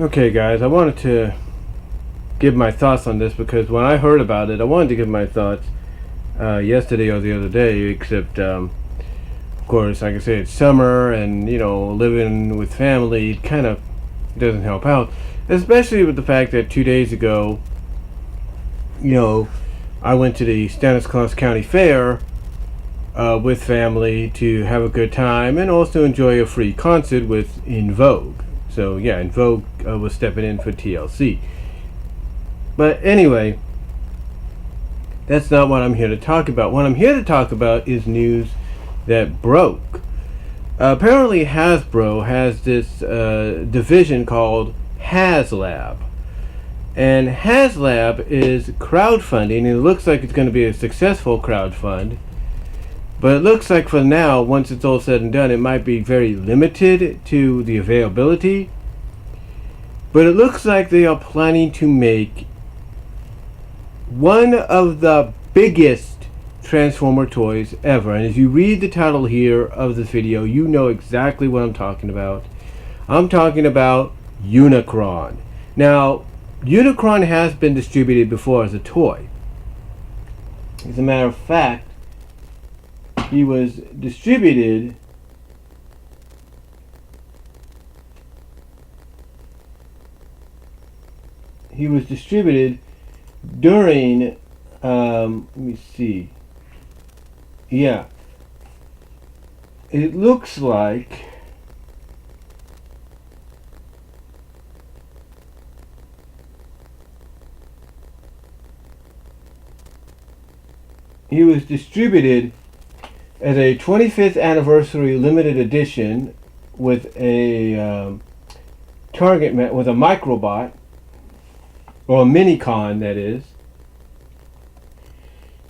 Okay, guys, I wanted to give my thoughts on this because when I heard about it, I wanted to give my thoughts yesterday or the other day, except, of course, like I say, it's summer and, living with family kind of doesn't help out. Especially with the fact that 2 days ago, I went to the Stanislaus County Fair with family to have a good time and also enjoy a free concert with In Vogue. So yeah, In Vogue was stepping in for TLC. But anyway, that's not what I'm here to talk about. What I'm here to talk about is news that broke. Apparently Hasbro has this division called HasLab. And HasLab is crowdfunding, and it looks like it's going to be a successful crowdfund. But it looks like for now, once it's all said and done, it might be very limited to the availability. But it looks like they are planning to make one of the biggest Transformer toys ever. And as you read the title here of this video, you know exactly what I'm talking about. I'm talking about Unicron. Now, Unicron has been distributed before as a toy. As a matter of fact, he was distributed during let me see. Yeah. It looks like he was distributed as a 25th anniversary limited edition with a target with a microbot, or a Minicon, that is.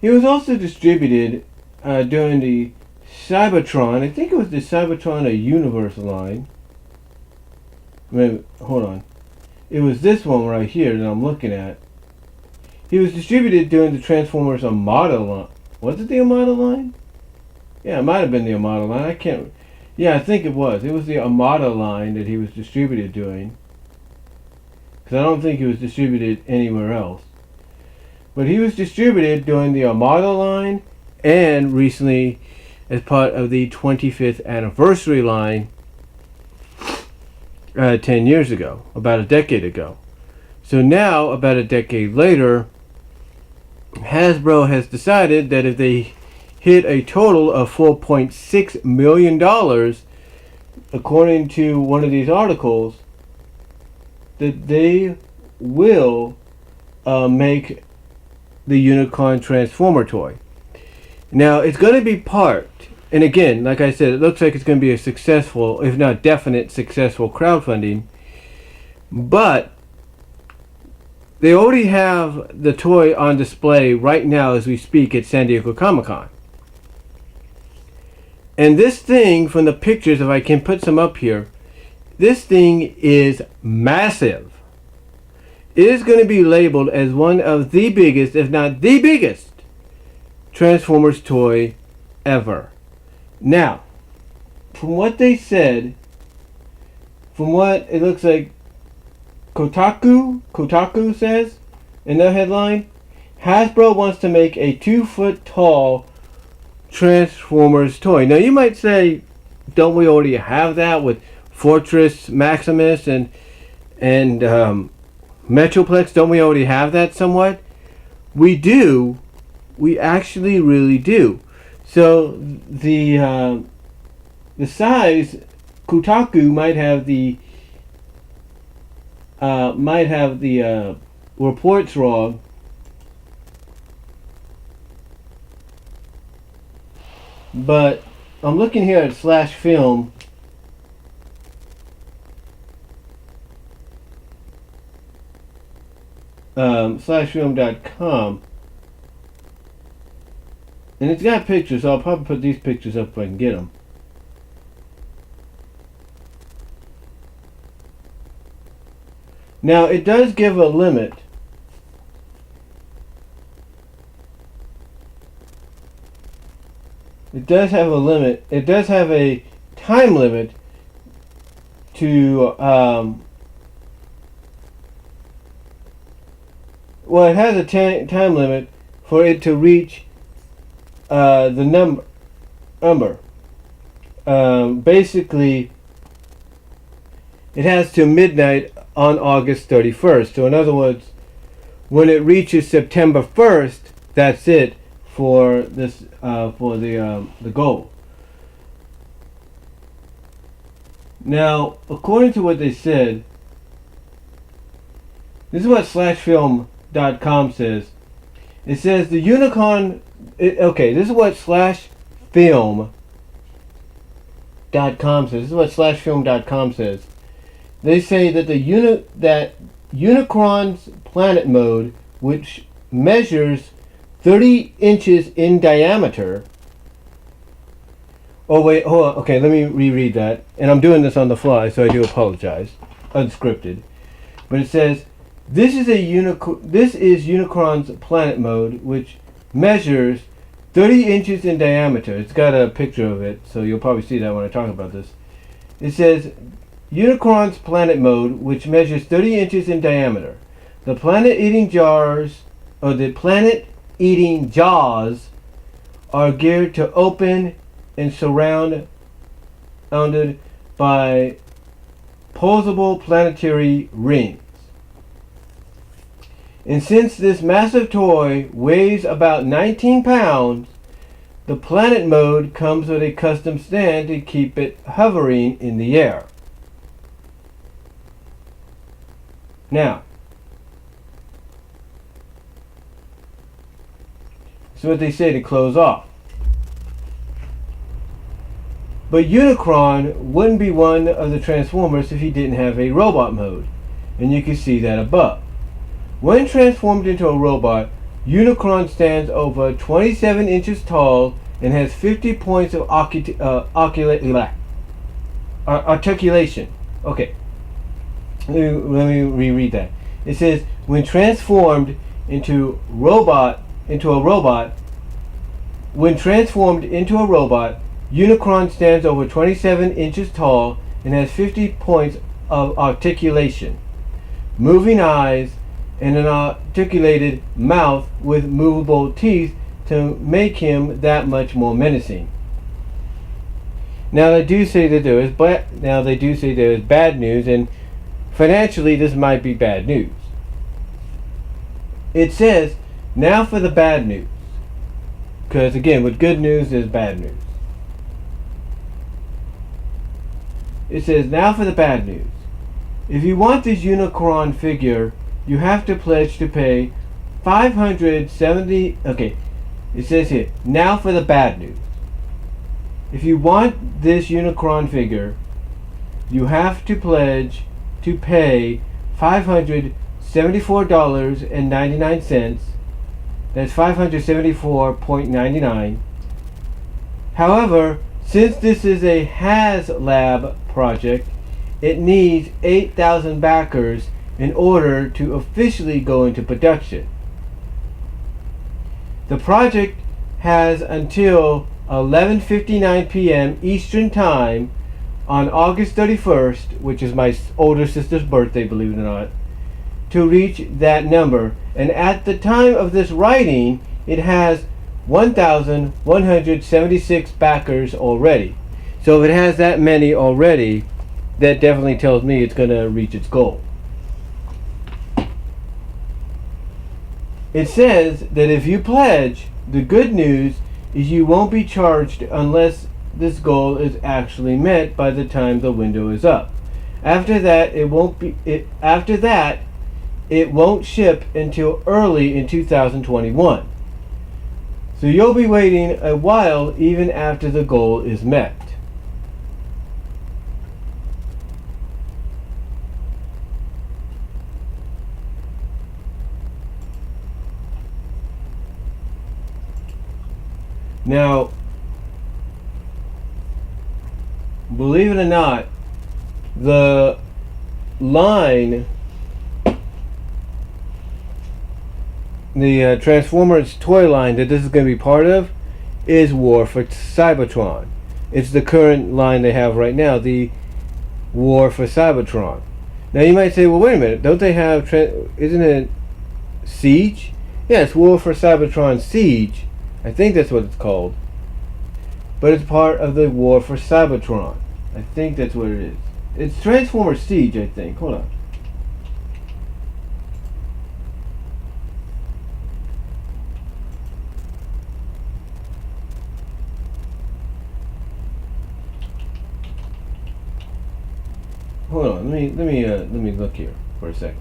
He was also distributed during the Cybertron. I think it was the Cybertron Universe line. Hold on. It was this one right here that I'm looking at. He was distributed during the Transformers Armada line. Was it the Armada line? Yeah, it might have been the Armada line. I can't. Yeah, I think it was. It was the Armada line that he was distributed during. Because I don't think he was distributed anywhere else. But he was distributed during the Armada line and recently as part of the 25th anniversary line 10 years ago, about a decade ago. So now, about a decade later, Hasbro has decided that if they hit a total of $4.6 million, according to one of these articles, that they will make the Unicron Transformer toy. Now, it's going to be parked, and again, like I said, it looks like it's going to be a successful, if not definite successful crowdfunding, but they already have the toy on display right now as we speak at San Diego Comic-Con. And this thing, from the pictures, if I can put some up here, this thing is massive. It is going to be labeled as one of the biggest, if not the biggest, Transformers toy ever. Now, from what they said, from what it looks like Kotaku says in their headline, Hasbro wants to make a 2-foot tall Transformers toy. Now you might say, don't we already have that with Fortress Maximus and Metroplex? Don't we already have that somewhat? We do. We actually really do. So the size, Kotaku might have the reports wrong. But I'm looking here at Slash Film. Slashfilm.com, and it's got pictures, so I'll probably put these pictures up if I can get them. Now, it does give a limit. It does have a limit. It does have a time limit to well, it has a time limit for it to reach the number. Basically, it has to midnight on August 31st. So in other words, when it reaches September 1st, that's it for this for the goal. Now, according to what they said, this is what slashfilm.com says. It says the Unicron. Okay, this is what slashfilm.com says. This is what slashfilm.com says. They say that that Unicron's planet mode, which measures 30 inches in diameter. Oh wait, hold on. Okay, let me reread that. And I'm doing this on the fly, so I do apologize. Unscripted. But it says this is Unicron's planet mode, which measures 30 inches in diameter. It's got a picture of it, so you'll probably see that when I talk about this. It says Unicron's planet mode, which measures 30 inches in diameter. The planet-eating jaws are geared to open and surrounded by posable planetary rings. And since this massive toy weighs about 19 pounds, the planet mode comes with a custom stand to keep it hovering in the air. Now, that's what they say to close off. But Unicron wouldn't be one of the Transformers if he didn't have a robot mode, and you can see that above. When transformed into a robot, Unicron stands over 27 inches tall and has 50 points of articulation. Okay, let me reread that. It says, when transformed into a robot, Unicron stands over 27 inches tall and has 50 points of articulation, moving eyes, and an articulated mouth with movable teeth to make him that much more menacing. Now they do say that there is bad news, and financially this might be bad news. It says, now for the bad news. Because again, with good news there's bad news. It says, now for the bad news. If you want this Unicron figure, you have to pledge to pay $570. Okay, it says here, now for the bad news. If you want this Unicron figure, you have to pledge to pay $574.99. That's $574.99. However, since this is a HasLab project, it needs 8,000 backers in order to officially go into production. The project has until 11:59 p.m. Eastern Time on August 31st, which is my older sister's birthday, believe it or not, to reach that number. And at the time of this writing, it has 1,176 backers already. So if it has that many already, that definitely tells me it's going to reach its goal. It says that if you pledge, the good news is you won't be charged unless this goal is actually met by the time the window is up. After that, it won't ship until early in 2021. So you'll be waiting a while even after the goal is met. Now, believe it or not, the line, the Transformers toy line that this is going to be part of, is War for Cybertron. It's the current line they have right now, the War for Cybertron. Now you might say, well, wait a minute, don't they have, isn't it Siege? Yes, War for Cybertron Siege. I think that's what it's called. But it's part of the War for Cybertron. I think that's what it is. It's Transformer Siege, I think. Hold on. Hold on. Let me look here for a second.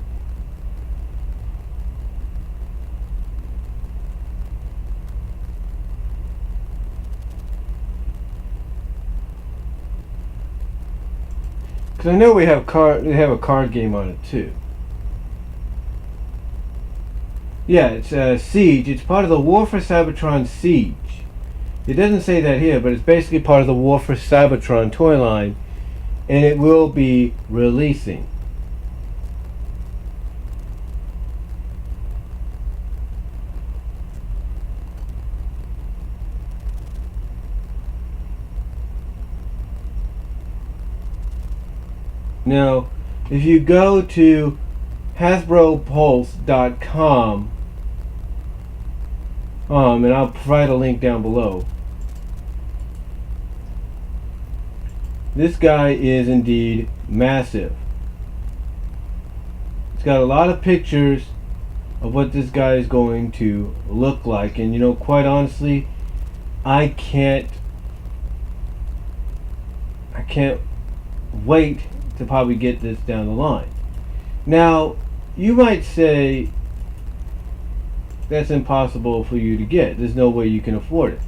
Because I know we have a card game on it too. Yeah, it's Siege. It's part of the War for Cybertron Siege. It doesn't say that here, but it's basically part of the War for Cybertron toy line, and it will be releasing. Now, if you go to HasbroPulse.com, and I'll provide a link down below. This guy is indeed massive. It's got a lot of pictures of what this guy is going to look like, and you know, quite honestly, I can't wait to probably get this down the line. Now, you might say that's impossible for you to get. There's no way you can afford it.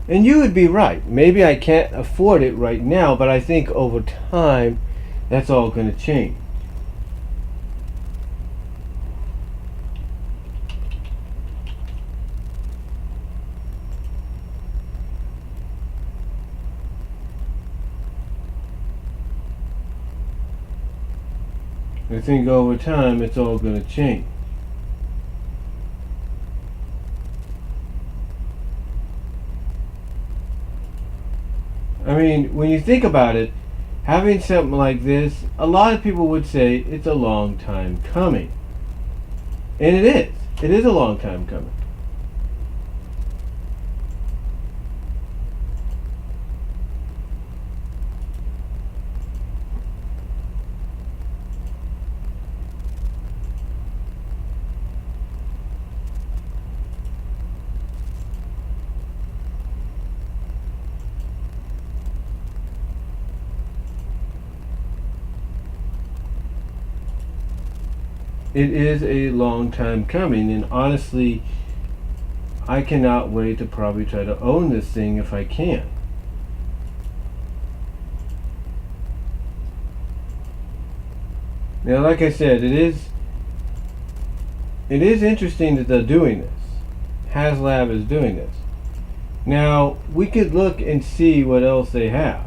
And you would be right. Maybe I can't afford it right now, but I think over time that's all going to change. I think over time it's all going to change. I mean, when you think about it, having something like this, a lot of people would say it's a long time coming. And it is. It is a long time coming. It is a long time coming, and honestly, I cannot wait to probably try to own this thing if I can. Now, like I said, it is interesting that they're doing this. HasLab is doing this. Now, we could look and see what else they have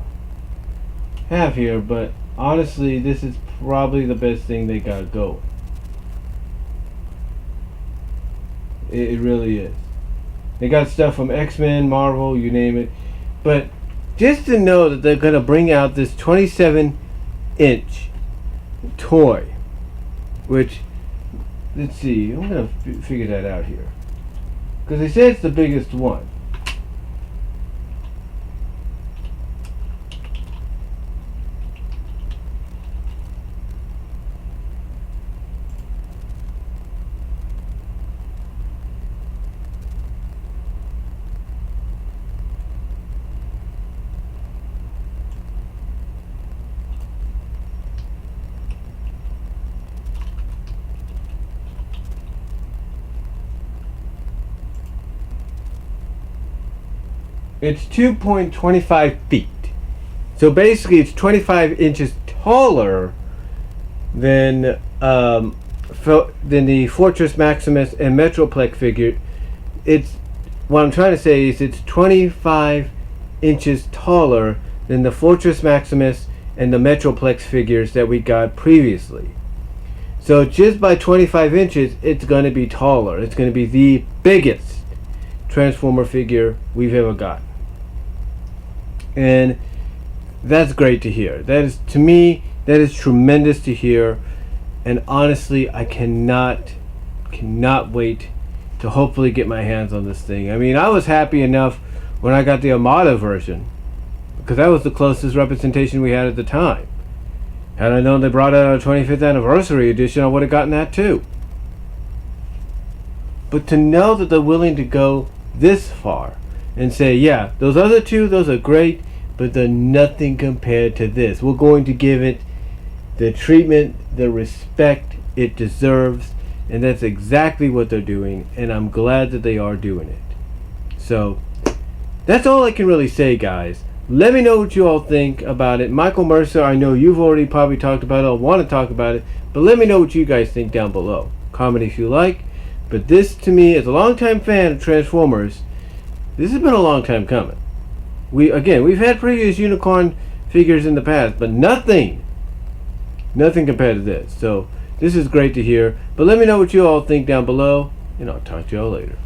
here, but honestly, this is probably the best thing they got going. It really is. They got stuff from X-Men, Marvel, you name it. But just to know that they're going to bring out this 27-inch toy, which, let's see, I'm going to figure that out here. Because they say it's the biggest one. It's 2.25 feet. So basically it's 25 inches taller than the Fortress Maximus and Metroplex figure. It's, what I'm trying to say is it's 25 inches taller than the Fortress Maximus and the Metroplex figures that we got previously. So just by 25 inches, it's going to be taller. It's going to be the biggest Transformer figure we've ever got. And That's great to hear. That is, to me, that is tremendous to hear. And honestly, I cannot wait to hopefully get my hands on this thing. I mean, I was happy enough when I got the Armada version, because that was the closest representation we had at the time. Had I known they brought out a 25th anniversary edition, I would have gotten that too. But to know that they're willing to go this far and say, yeah, those other two, those are great, but they're nothing compared to this. We're going to give it the treatment, the respect it deserves, and that's exactly what they're doing, and I'm glad that they are doing it. So that's all I can really say, guys. Let me know what you all think about it. Michael Mercer, I know you've already probably talked about it or want to talk about it, but let me know what you guys think down below. Comment if you like. But this, to me, as a longtime fan of Transformers, this has been a long time coming. We've had previous Unicron figures in the past, but nothing compared to this. So this is great to hear. But let me know what you all think down below, and I'll talk to you all later.